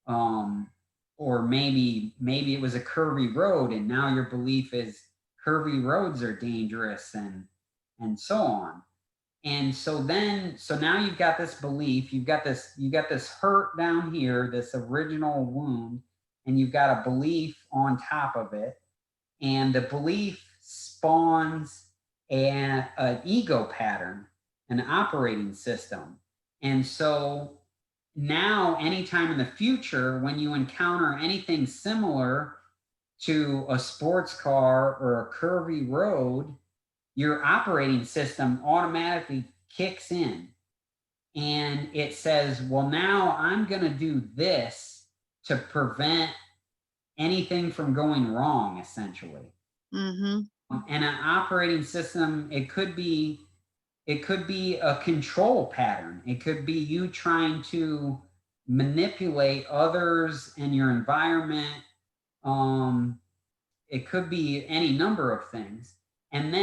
Speaker 2: Um, or maybe it was a curvy road, and now your belief is curvy roads are dangerous, and so on. And so now you've got this belief, you've got this hurt down here, this original wound, and you've got a belief on top of it. And the belief spawns an ego pattern, an operating system. And so now, anytime in the future, when you encounter anything similar to a sports car or a curvy road, your operating system automatically kicks in and it says, well, now I'm going to do this to prevent anything from going wrong, essentially.
Speaker 1: Mm-hmm.
Speaker 2: And an operating system, it could be a control pattern. It could be you trying to manipulate others and your environment. Um, it could be any number of things. And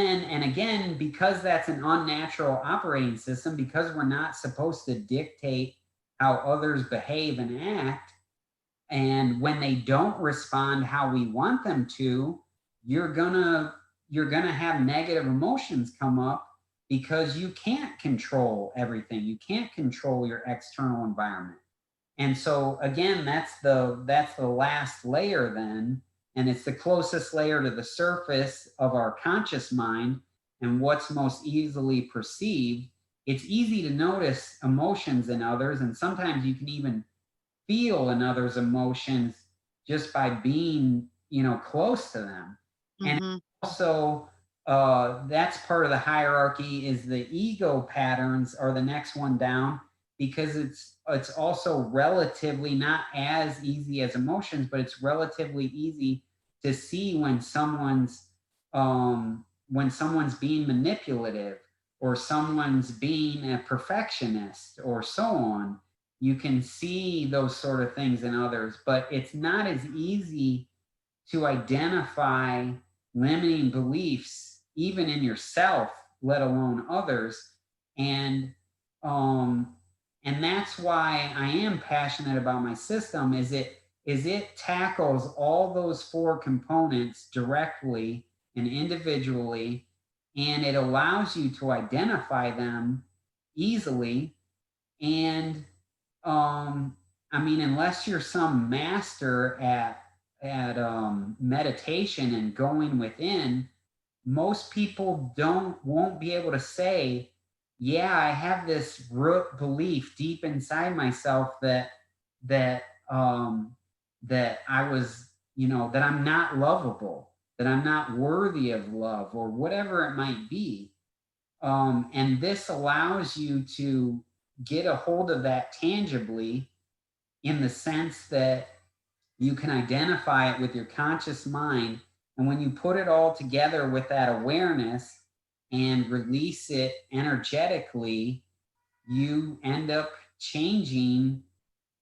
Speaker 2: again, because that's an unnatural operating system, because we're not supposed to dictate how others behave and act, and when they don't respond how we want them to, you're gonna you're gonna have negative emotions come up because you can't control everything. You can't control your external environment. And so again, that's the last layer then, and it's the closest layer to the surface of our conscious mind and what's most easily perceived. It's easy to notice emotions in others, and sometimes you can even feel in others' emotions just by being, close to them. And
Speaker 1: Mm-hmm.
Speaker 2: also, that's part of the hierarchy. Is the ego patterns are the next one down, because it's also relatively not as easy as emotions, but it's relatively easy to see when someone's being manipulative, or someone's being a perfectionist, or so on. You can see those sort of things in others, but it's not as easy to identify limiting beliefs even in yourself, let alone others. And um and that's why I am passionate about my system. Is it tackles all those four components directly and individually, and it allows you to identify them easily. And I mean, unless you're some master at meditation and going within, most people won't be able to say, yeah, I have this root belief deep inside myself that um that I was, that I'm not lovable, that I'm not worthy of love, or whatever it might be. And this allows you to get a hold of that tangibly, in the sense that you can identify it with your conscious mind. And when you put it all together with that awareness and release it energetically, you end up changing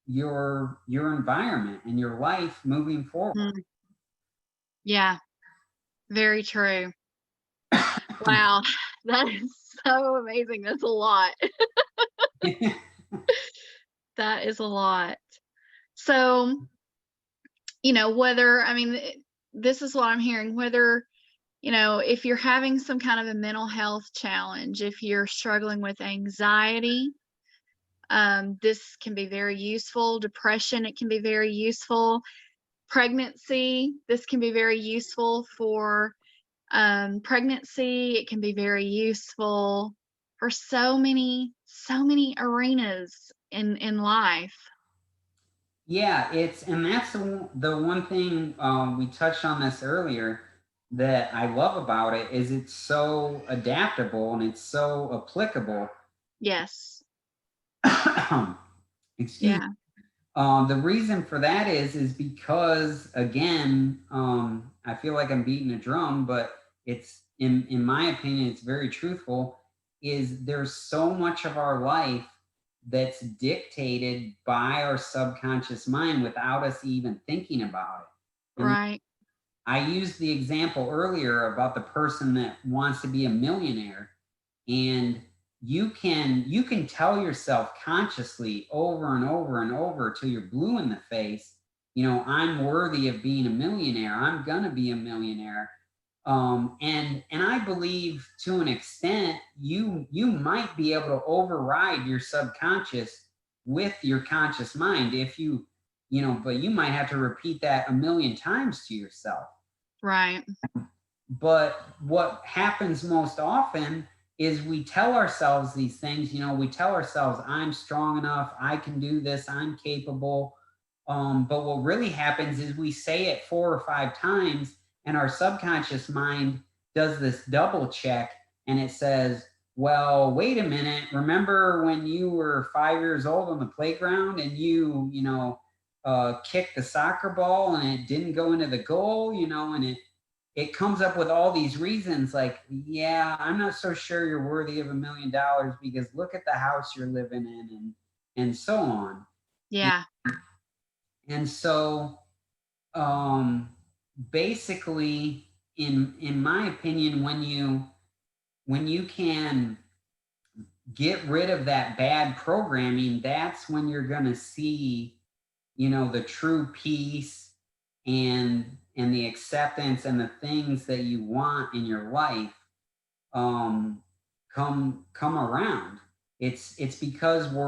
Speaker 2: your environment and your life moving forward.
Speaker 1: Mm. Yeah, very true. Wow, that is so amazing. That's a lot. That is a lot. So, whether, I mean, this is what I'm hearing, whether, if you're having some kind of a mental health challenge, if you're struggling with anxiety, this can be very useful. Depression, it can be very useful. Pregnancy, this can be very useful for pregnancy. It can be very useful for so many arenas in life.
Speaker 2: Yeah, and that's the one thing, we touched on this earlier, that I love about it is it's so adaptable and it's so applicable.
Speaker 1: Yes.
Speaker 2: Excuse.
Speaker 1: Yeah.
Speaker 2: The reason for that is because, again, I feel like I'm beating a drum, but it's in my opinion, it's very truthful. Is there's so much of our life that's dictated by our subconscious mind without us even thinking about it. And
Speaker 1: Right.
Speaker 2: I used the example earlier about the person that wants to be a millionaire, and you can tell yourself consciously over and over and over till you're blue in the face, I'm worthy of being a millionaire. I'm gonna be a millionaire. And I believe to an extent you might be able to override your subconscious with your conscious mind if but you might have to repeat that a million times to yourself.
Speaker 1: Right.
Speaker 2: But what happens most often is we tell ourselves these things, we tell ourselves, I'm strong enough, I can do this, I'm capable. But what really happens is we say it 4 or 5 times, and our subconscious mind does this double check and it says, well, wait a minute. Remember when you were 5 years old on the playground and kicked the soccer ball and it didn't go into the goal, and it comes up with all these reasons like, yeah, I'm not so sure you're worthy of $1 million because look at the house you're living in, and so on.
Speaker 1: Yeah.
Speaker 2: And so um basically, in my opinion, when you can get rid of that bad programming, that's when you're going to see the true peace and the acceptance and the things that you want in your life um come around. It's because we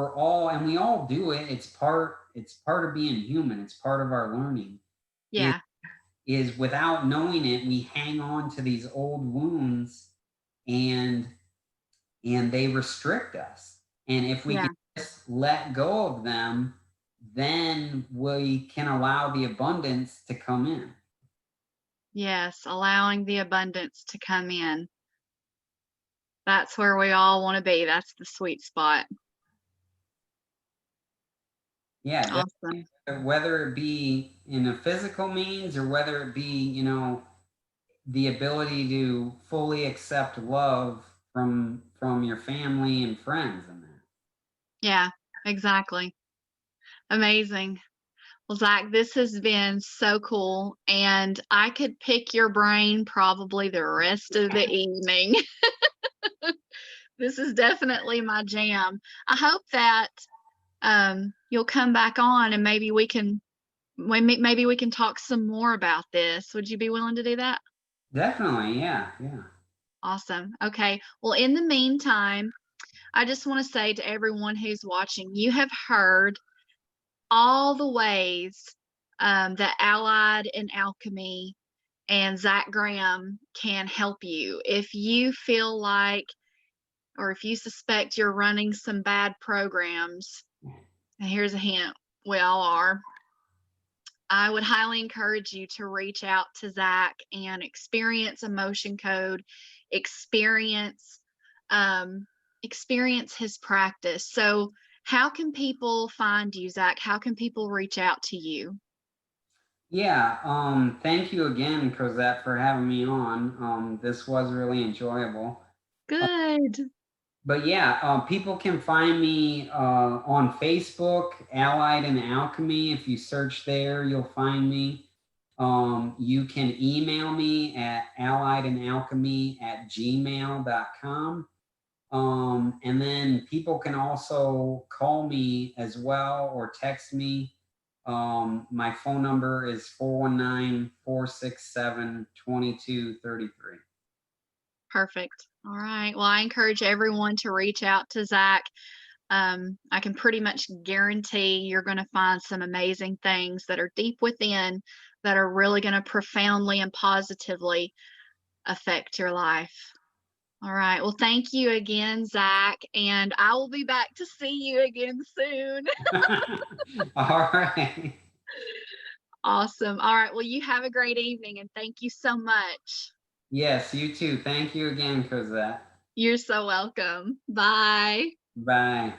Speaker 2: all do it. It's part of being human. It's part of our learning. Is
Speaker 1: Yeah.
Speaker 2: is without knowing it, we hang on to these old wounds, and they restrict us. And if we can
Speaker 1: Yeah.
Speaker 2: just let go of them, then we can allow the abundance to come in.
Speaker 1: Yes. Allowing the abundance to come in. That's where we all want to be. That's the sweet spot.
Speaker 2: Yeah,
Speaker 1: Awesome.
Speaker 2: whether it be in a physical means or whether it be, the ability to fully accept love from your family and friends and that.
Speaker 1: Yeah, exactly. Amazing. Well, Zach, this has been so cool, and I could pick your brain probably the rest of the evening. This is definitely my jam. I hope that you'll come back on and maybe we can talk some more about this. Would you be willing to do that?
Speaker 2: Definitely, yeah, yeah.
Speaker 1: Awesome. Okay. Well, in the meantime, I just want to say to everyone who's watching, you have heard all the ways that Allied and Alchemy and Zach Graham can help you. If you feel like, or if you suspect you're running some bad programs, and here's a hint, we all are. I would highly encourage you to reach out to Zach and experience emotion code, experience um, experience his practice. So, how can people find you, Zach? How can people reach out to you?
Speaker 2: Yeah, thank you again, Cozett, for having me on. This was really enjoyable.
Speaker 1: Good.
Speaker 2: But yeah, people can find me on Facebook, Allied and Alchemy. If you search there, you'll find me. You can email me at alliedandalchemy@gmail.com. And then people can also call me as well or text me. My phone number is 419-467-2233.
Speaker 1: Perfect. All right. Well, I encourage everyone to reach out to Zach. I can pretty much guarantee you're going to find some amazing things that are deep within that are really going to profoundly and positively affect your life. All right. Well, thank you again, Zach. And I will be back to see you again soon.
Speaker 2: All right.
Speaker 1: Awesome. All right. Well, you have a great evening and thank you so much.
Speaker 2: Yes, you too. Thank you again, Cozette.
Speaker 1: You're so welcome. Bye.
Speaker 2: Bye.